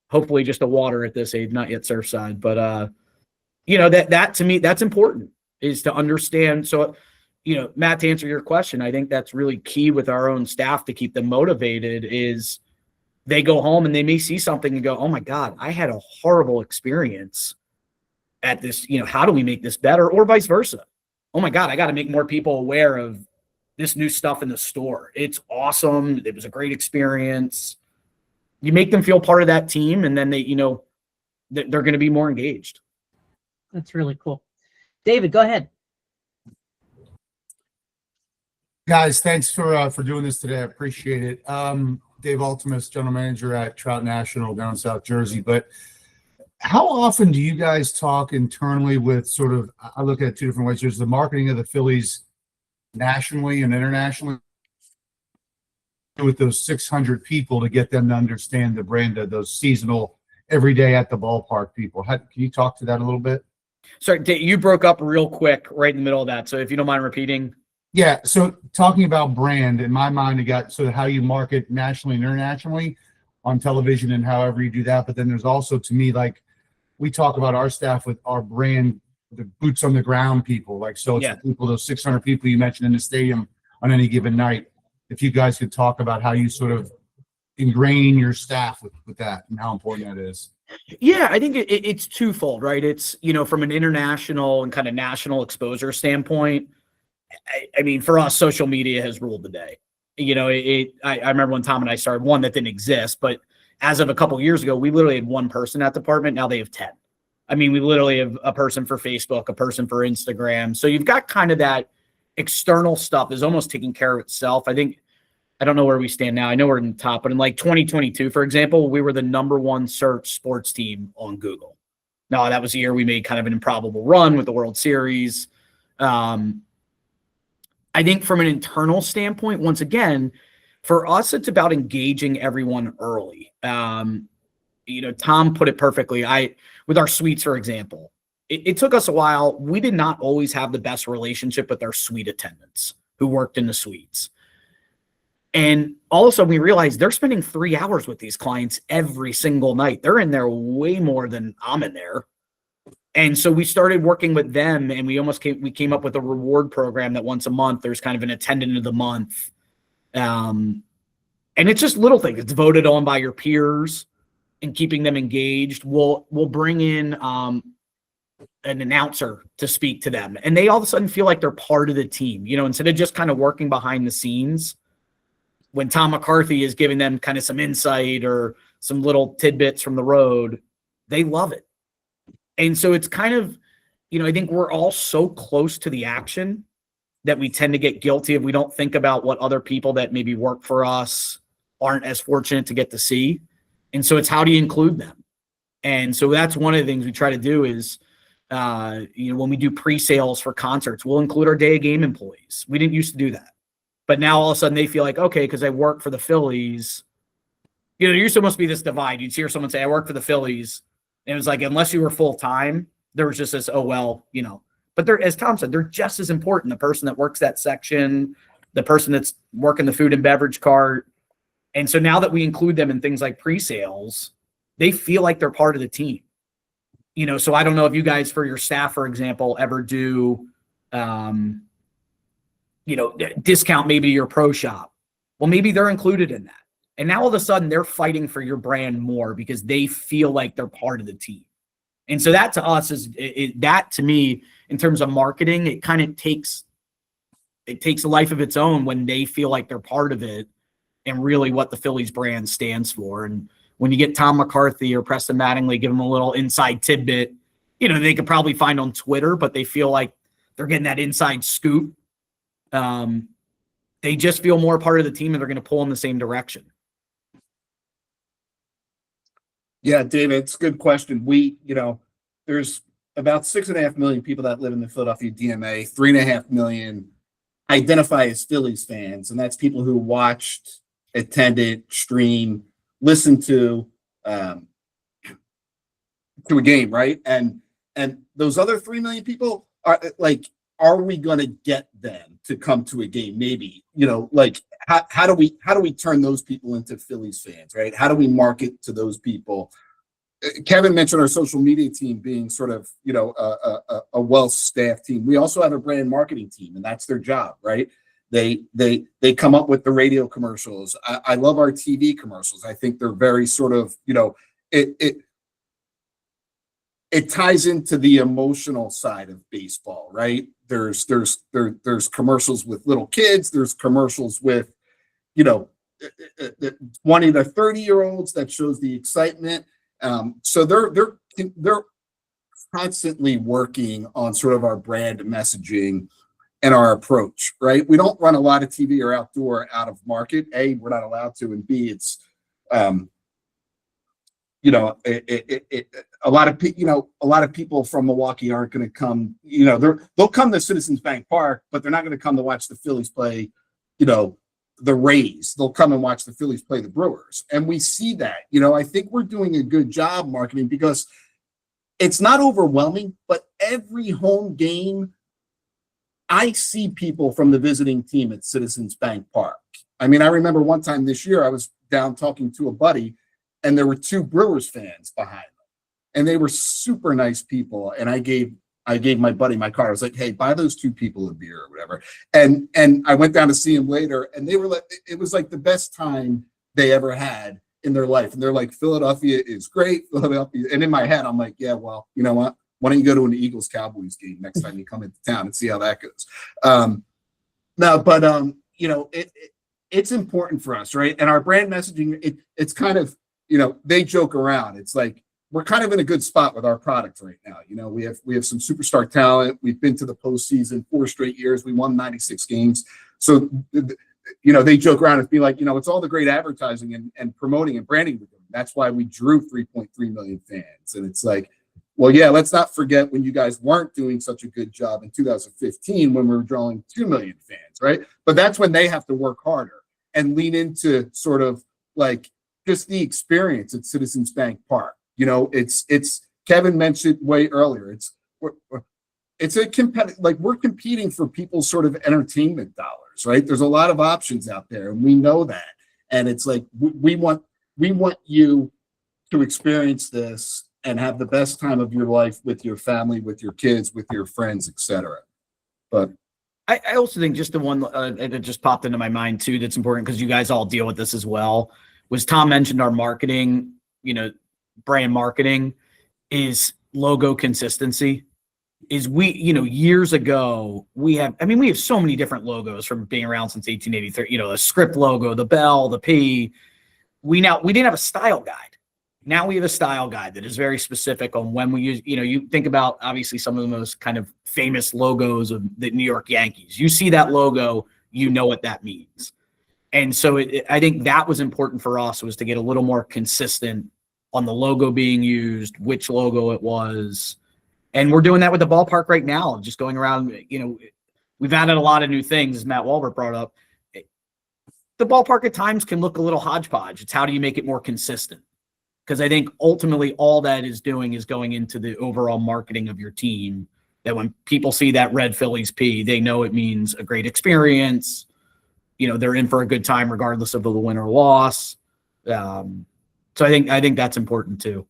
hopefully just a water at this age, not yet Surfside. But, that to me, that's important, is to understand. So, Matt, to answer your question, I think that's really key with our own staff to keep them motivated. Is they go home and they may see something and go, oh my God, I had a horrible experience at this, how do we make this better? Or vice versa. Oh my God, I got to make more people aware of this new stuff in the store. It's awesome. It was a great experience. You make them feel part of that team, and then they, they're going to be more engaged. That's really cool. David, go ahead. Guys, thanks for doing this today. I appreciate it. Dave Ultimus, general manager at Trout National down in South Jersey. But how often do you guys talk internally with sort of, I look at it two different ways. There's the marketing of the Phillies nationally and internationally, with those 600 people, to get them to understand the brand of those seasonal, every day at the ballpark people. Can you talk to that a little bit? Sorry, Dave, you broke up real quick right in the middle of that. So if you don't mind repeating. Yeah, so talking about brand, in my mind, it got sort of how you market nationally and internationally on television and however you do that. But then there's also, to me, like, we talk about our staff with our brand, the boots on the ground people. Like, so it's the people, those 600 people you mentioned in the stadium on any given night. If you guys could talk about how you sort of ingrain your staff with that and how important that is. Yeah, I think it's twofold, right? It's, from an international and kind of national exposure standpoint, I mean, for us, social media has ruled the day. I remember when Tom and I started, one that didn't exist, but as of a couple of years ago, we literally had one person at the department. Now they have 10. I mean, we literally have a person for Facebook, a person for Instagram. So you've got kind of that external stuff is almost taking care of itself. I don't know where we stand now. I know we're in the top, but in like 2022, for example, we were the #1 search sports team on Google. Now, that was the year we made kind of an improbable run with the World Series. I think from an internal standpoint, once again, for us, it's about engaging everyone early. Tom put it perfectly. With our suites, for example, it took us a while. We did not always have the best relationship with our suite attendants who worked in the suites. And all of a sudden we realized they're spending 3 hours with these clients every single night. They're in there way more than I'm in there. And so we started working with them, and we came up with a reward program that once a month there's kind of an attendant of the month. And it's just little things. It's voted on by your peers and keeping them engaged. We'll bring in an announcer to speak to them, and they all of a sudden feel like they're part of the team, instead of just kind of working behind the scenes. When Tom McCarthy is giving them kind of some insight or some little tidbits from the road, they love it. And so it's kind of, I think we're all so close to the action that we tend to get guilty if we don't think about what other people that maybe work for us aren't as fortunate to get to see. And so it's how do you include them? And so that's one of the things we try to do is, when we do pre-sales for concerts, we'll include our day of game employees. We didn't used to do that. But now all of a sudden they feel like, okay, because I work for the Phillies, there used to almost be this divide. You'd hear someone say, I work for the Phillies. And it was like, unless you were full-time, there was just this, oh, well, but they're, as Tom said, they're just as important. The person that works that section, the person that's working the food and beverage cart. And so now that we include them in things like pre-sales, they feel like they're part of the team. So I don't know if you guys, for your staff, for example, ever do, discount maybe your pro shop, Well, maybe they're included in that. And now all of a sudden they're fighting for your brand more because they feel like they're part of the team. And so that to us is that to me, in terms of marketing, it kind of takes a life of its own when they feel like they're part of it and really what the Phillies brand stands for. And when you get Tom McCarthy or Preston Mattingly, give them a little inside tidbit, they could probably find on Twitter, but they feel like they're getting that inside scoop. They just feel more part of the team and they're going to pull in the same direction. Yeah, David, it's a good question. There's about 6.5 million people that live in the Philadelphia DMA. 3.5 million identify as Phillies fans, and that's people who watched, attended, streamed, listened to a game, right? And those other 3 million people are we going to get them to come to a game? Maybe, how do we turn those people into Phillies fans, right? How do we market to those people? Kevin mentioned our social media team being sort of, a well-staffed team. We also have a brand marketing team, and that's their job, right? They come up with the radio commercials. I love our TV commercials. I think they're very sort of, it ties into the emotional side of baseball, right? There's commercials with little kids. There's commercials with, 20 to 30-year-olds that shows the excitement. So they're constantly working on sort of our brand messaging and our approach, right? We don't run a lot of TV or outdoor out of market. A, we're not allowed to, and B, it's a lot of people from Milwaukee aren't going to come. They'll come to Citizens Bank Park, but they're not going to come to watch the Phillies play. The Rays. They'll come and watch the Phillies play the Brewers, and we see that. I think we're doing a good job marketing because it's not overwhelming, but every home game, I see people from the visiting team at Citizens Bank Park. I mean, I remember one time this year, I was down talking to a buddy, and there were 2 Brewers fans behind them, and they were super nice people. And I gave my buddy my card. I was like, hey, buy those 2 people a beer or whatever. And I went down to see him later, and they were like, it was like the best time they ever had in their life. And they're like, Philadelphia is great. Philadelphia. And in my head, I'm like, yeah, well, you know what? Why don't you go to an Eagles Cowboys game next time you come into town and see how that goes? It's important for us, right? And our brand messaging, it's kind of, they joke around. It's like, we're kind of in a good spot with our product right now. We have some superstar talent. We've been to the postseason 4 straight years. We won 96 games. So, they joke around and be like, it's all the great advertising and promoting and branding we're doing. That's why we drew 3.3 million fans. And it's like, well, yeah, let's not forget when you guys weren't doing such a good job in 2015 when we were drawing 2 million fans, right? But that's when they have to work harder and lean into sort of like just the experience at Citizens Bank Park. It's Kevin mentioned way earlier. It's a competitive, like we're competing for people's sort of entertainment dollars, right? There's a lot of options out there, and we know that. And it's like we want you to experience this and have the best time of your life with your family, with your kids, with your friends, etc. But I also think just the one that just popped into my mind too that's important because you guys all deal with this as well was Tom mentioned our marketing, brand marketing is logo consistency. Is years ago we have so many different logos from being around since 1883, the script logo, the bell, the P. We didn't have a style guide. Now we have a style guide that is very specific on when we use, you think about obviously some of the most kind of famous logos of the New York Yankees. You see that logo, what that means. And so I think that was important for us was to get a little more consistent on the logo being used, which logo it was. And we're doing that with the ballpark right now, just going around, we've added a lot of new things, as Matt Walbert brought up. The ballpark at times can look a little hodgepodge. It's how do you make it more consistent? Because I think ultimately all that is doing is going into the overall marketing of your team, that when people see that red Phillies P, they know it means a great experience. They're in for a good time regardless of the win or loss. So I think that's important too.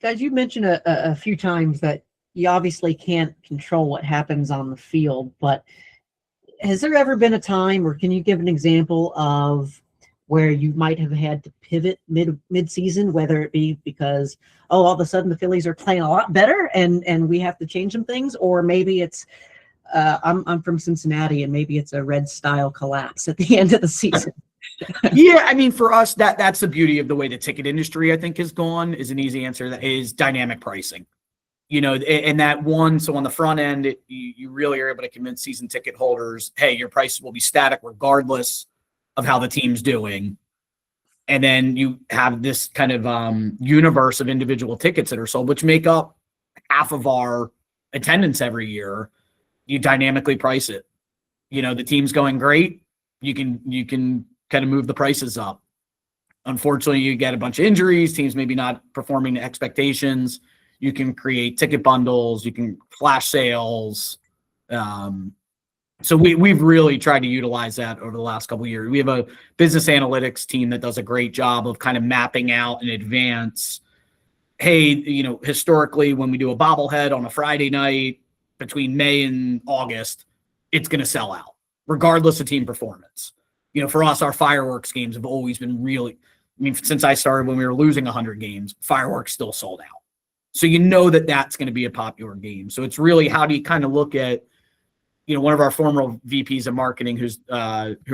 Guys, you mentioned a few times that you obviously can't control what happens on the field, but has there ever been a time, or can you give an example of where you might have had to pivot mid-season, whether it be because, oh, all of a sudden the Phillies are playing a lot better and we have to change some things, or maybe it's I'm from Cincinnati and maybe it's a red style collapse at the end of the season. Yeah, I mean, for us, that's the beauty of the way the ticket industry, I think, has gone, is an easy answer. That is dynamic pricing. And that one, so on the front end, you really are able to convince season ticket holders, hey, your prices will be static regardless of how the team's doing. And then you have this kind of universe of individual tickets that are sold, which make up half of our attendance every year. You dynamically price it. The team's going great. You can kind of move the prices up. Unfortunately, you get a bunch of injuries, teams maybe not performing to expectations. You can create ticket bundles, you can flash sales. So we've really tried to utilize that over the last couple of years. We have a business analytics team that does a great job of kind of mapping out in advance. Hey, historically, when we do a bobblehead on a Friday night between May and August, it's going to sell out, regardless of team performance. For us, our fireworks games have always been really, since I started when we were losing 100 games, fireworks still sold out. So that's going to be a popular game. So it's really, how do you kind of look at, one of our former VPs of marketing who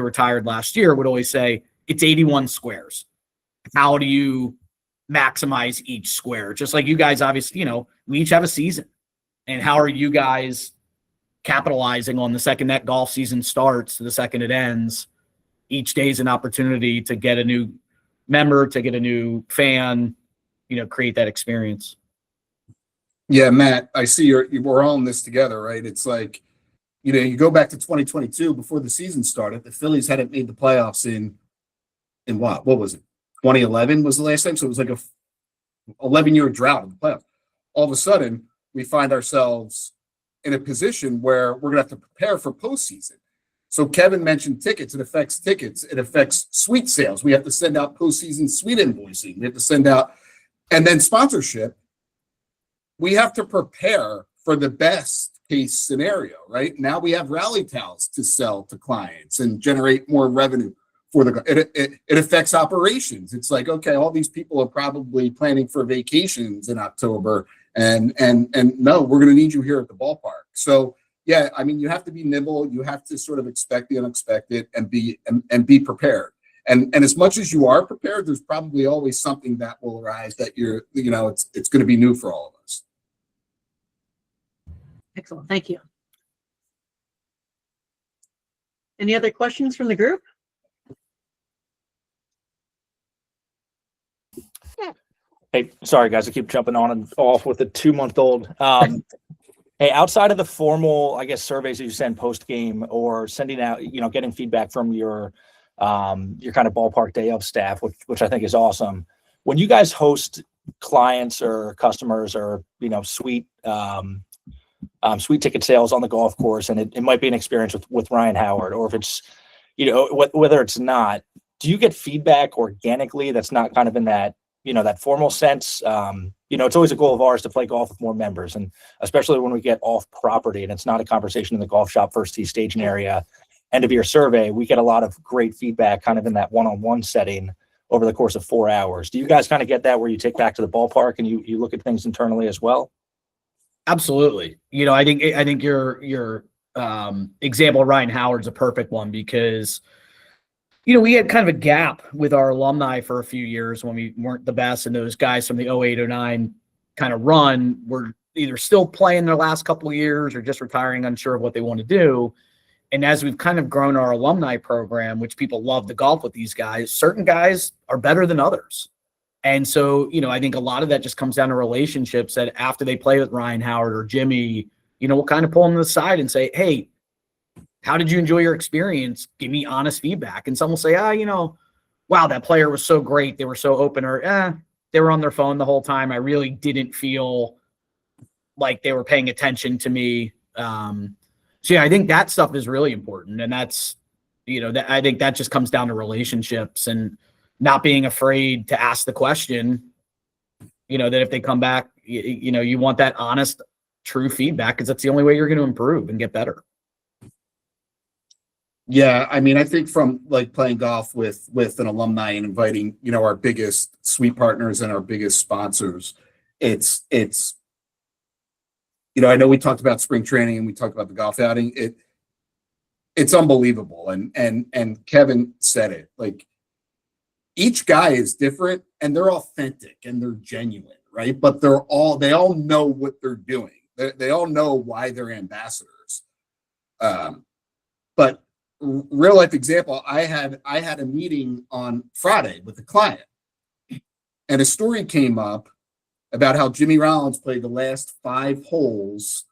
retired last year would always say, it's 81 squares. How do you maximize each square? Just like you guys, obviously, we each have a season. And how are you guys capitalizing on the second that golf season starts to the second it ends? Each day is an opportunity to get a new member, to get a new fan, create that experience. Yeah, Matt, I see we're all in this together, right? It's like, you go back to 2022 before the season started, the Phillies hadn't made the playoffs in what was it? 2011 was the last time. So it was like a 11-year drought in the playoffs. All of a sudden, we find ourselves in a position where we're going to have to prepare for postseason. So Kevin mentioned tickets. It affects tickets. It affects suite sales. We have to send out postseason suite invoicing. We have to send out, and then sponsorship. We have to prepare for the best case scenario, right? Now we have rally towels to sell to clients and generate more revenue for it affects operations. It's like, okay, all these people are probably planning for vacations in October, and no, we're going to need you here at the ballpark. So yeah, you have to be nimble. You have to sort of expect the unexpected and be prepared. And as much as you are prepared, there's probably always something that will arise that it's going to be new for all of us. Excellent. Thank you. Any other questions from the group? Hey, sorry guys, I keep jumping on and off with a 2-month-old. Hey, outside of the formal, I guess, surveys that you send post game or sending out, getting feedback from your kind of ballpark day of staff, which I think is awesome. When you guys host clients or customers or suite ticket sales on the golf course, and it might be an experience with Ryan Howard, or if it's whether it's not, do you get feedback organically that's not kind of in that that formal sense? It's always a goal of ours to play golf with more members, and especially when we get off property and it's not a conversation in the golf shop, first tee, staging area, end of year survey, we get a lot of great feedback kind of in that one-on-one setting over the course of 4 hours. Do you guys kind of get that where you take back to the ballpark and you look at things internally as well? Absolutely. I think your example of Ryan Howard's a perfect one, because we had kind of a gap with our alumni for a few years when we weren't the best, and those guys from the 08-09 kind of run were either still playing their last couple of years or just retiring, unsure of what they want to do. And as we've kind of grown our alumni program, which people love to golf with these guys, certain guys are better than others. And so, I think a lot of that just comes down to relationships that after they play with Ryan Howard or Jimmy, we'll kind of pull them to the side and say, hey, how did you enjoy your experience? Give me honest feedback. And some will say, wow, that player was so great. They were so open, or they were on their phone the whole time. I really didn't feel like they were paying attention to me. So yeah, I think that stuff is really important. And that's, I think that just comes down to relationships and not being afraid to ask the question, that if they come back, you want that honest, true feedback, because that's the only way you're going to improve and get better. Yeah, I mean, I think from like playing golf with an alumni and inviting, our biggest suite partners and our biggest sponsors, it's I know we talked about spring training and we talked about the golf outing. It's unbelievable. And Kevin said it, like each guy is different and they're authentic and they're genuine, right? But they all know what they're doing. They all know why they're ambassadors. But real life example, I had a meeting on Friday with a client, and a story came up about how Jimmy Rollins played the last 5 holes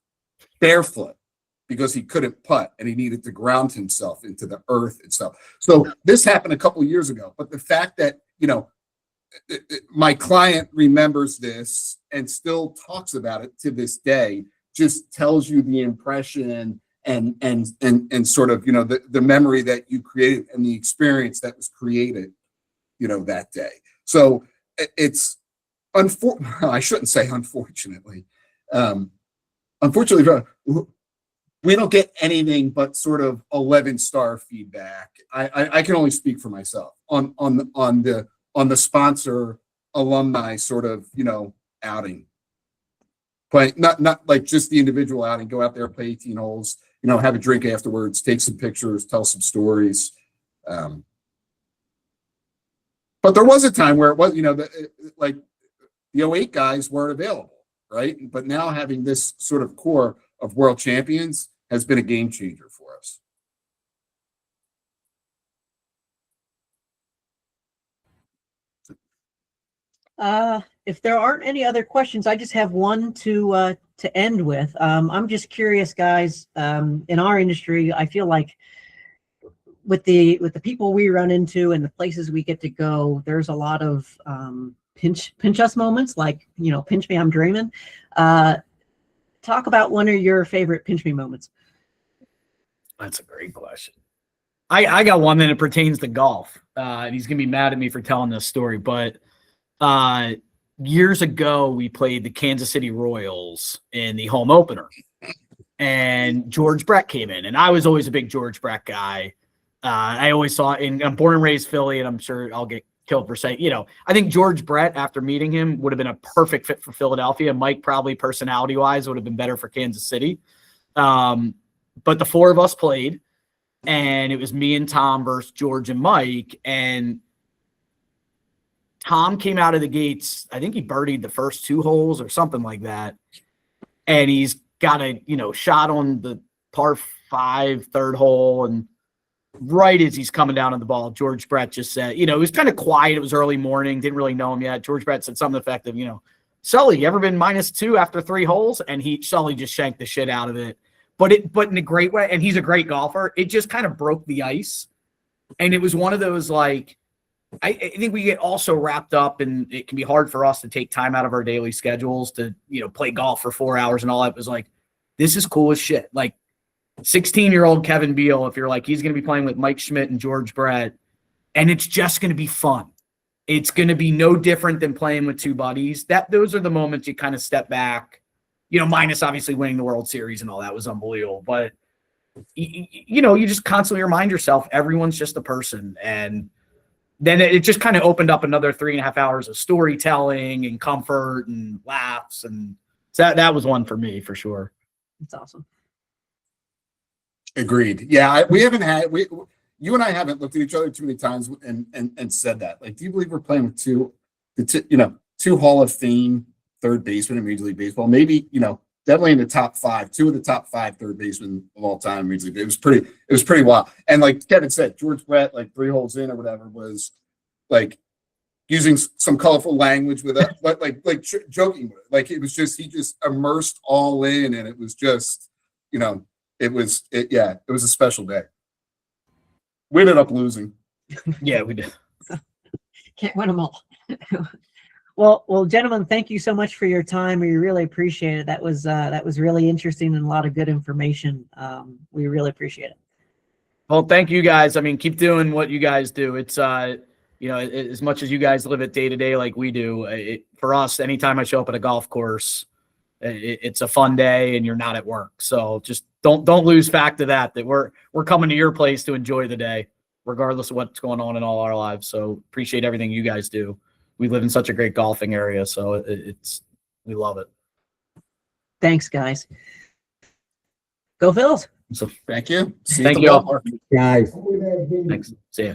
barefoot because he couldn't putt and he needed to ground himself into the earth and stuff. So this happened a couple of years ago, but the fact that my client remembers this and still talks about it to this day just tells you the impression and sort of the memory that you created and the experience that was created that day. So it's I shouldn't say unfortunately. Unfortunately, we don't get anything but sort of 11-star feedback. I can only speak for myself on the sponsor alumni sort of outing. Play not like just the individual outing. Go out there, play 18 holes. Have a drink afterwards, take some pictures, tell some stories. But there was a time where it was, like the 08 guys weren't available, right? But now having this sort of core of world champions has been a game changer for us. If there aren't any other questions, I just have one to end with. I'm just curious, guys. In our industry, I feel like with the people we run into and the places we get to go, there's a lot of pinch us moments, like pinch me, I'm dreaming. Talk about one of your favorite pinch me moments. That's a great question. I got one that it pertains to golf. And he's gonna be mad at me for telling this story, but years ago we played the Kansas City Royals in the home opener, and George Brett came in, and I was always a big George Brett guy. I always saw, and I'm born and raised Philly, and I'm sure I'll get killed for saying, I think George Brett, after meeting him, would have been a perfect fit for Philadelphia. Mike probably personality wise would have been better for Kansas City. But the 4 of us played, and it was me and Tom versus George and Mike, and Tom came out of the gates. I think he birdied the first 2 holes or something like that. And he's got a, shot on the par 5 3rd hole. And right as he's coming down on the ball, George Brett just said, it was kind of quiet. It was early morning. Didn't really know him yet. George Brett said something effective, Sully, you ever been -2 after 3 holes? And Sully just shanked the shit out of it. But in a great way. And he's a great golfer. It just kind of broke the ice. And it was one of those, like, I think we get also wrapped up, and it can be hard for us to take time out of our daily schedules to, play golf for 4 hours and all that. It was like, this is cool as shit. Like 16-year-old Kevin Beal, if you're like, he's going to be playing with Mike Schmidt and George Brett, and it's just going to be fun. It's going to be no different than playing with 2 buddies. Those are the moments you kind of step back, minus obviously winning the World Series and all that was unbelievable. But, you just constantly remind yourself, everyone's just a person. And then it just kind of opened up another 3.5 hours of storytelling and comfort and laughs. And so that was one for me, for sure. That's awesome. Agreed. Yeah, you and I haven't looked at each other too many times and said that. Like, do you believe we're playing with 2 Hall of Fame third basemen in Major League Baseball? Maybe, definitely in the top 5, 2 of the top 5 third basemen of all time in Major League. It was pretty wild. And like Kevin said, George Brett, like 3 holes in or whatever, was like using some colorful language with it, like joking with it. Like, it was just, he just immersed all in, and it was just, it was a special day. We ended up losing. Yeah, we did. Can't win them all. Well, gentlemen, thank you so much for your time. We really appreciate it. That was really interesting and a lot of good information. We really appreciate it. Well, thank you guys. I mean, keep doing what you guys do. It's as much as you guys live it day to day like we do. For us, anytime I show up at a golf course, it's a fun day, and you're not at work. So just don't lose fact of that we're coming to your place to enjoy the day, regardless of what's going on in all our lives. So appreciate everything you guys do. We live in such a great golfing area, so we love it. Thanks, guys. Go Phils. So Thank you. See Thank at the you all. ballpark. Guys. thanks. See ya.